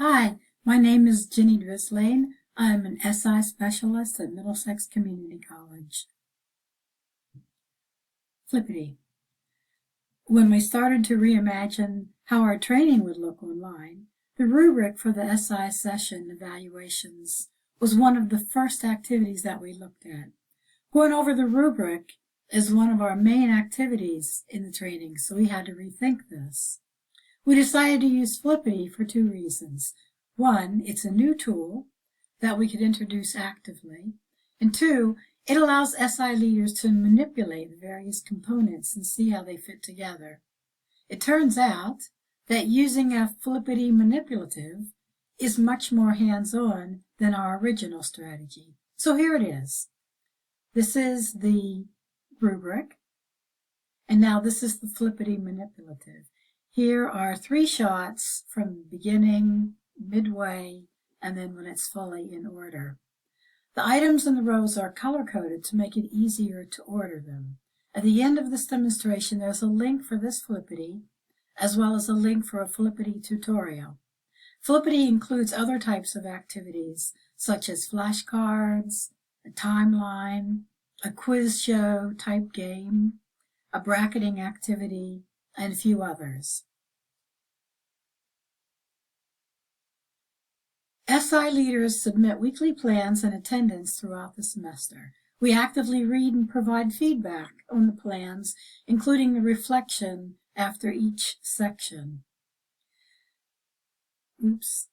Hi, my name is Ginny Flippity. I'm an SI specialist at Middlesex Community College. Flippity. When we started to reimagine how our training would look online, the rubric for the SI session evaluations was one of the first activities that we looked at. Going over the rubric is one of our main activities in the training, so we had to rethink this. We decided to use Flippity for two reasons. One, it's a new tool that we could introduce actively. And two, it allows SI leaders to manipulate the various components and see how they fit together. It turns out that using a Flippity manipulative is much more hands-on than our original strategy. So here it is. This is the rubric, and now this is the Flippity manipulative. Here are 3 shots from the beginning, midway, and then when it's fully in order. The items in the rows are color-coded to make it easier to order them. At the end of this demonstration, there's a link for this Flippity, as well as a link for a Flippity tutorial. Flippity includes other types of activities, such as flashcards, a timeline, a quiz show type game, a bracketing activity, and a few others. SI leaders submit weekly plans and attendance throughout the semester. We actively read and provide feedback on the plans, including the reflection after each section. Oops.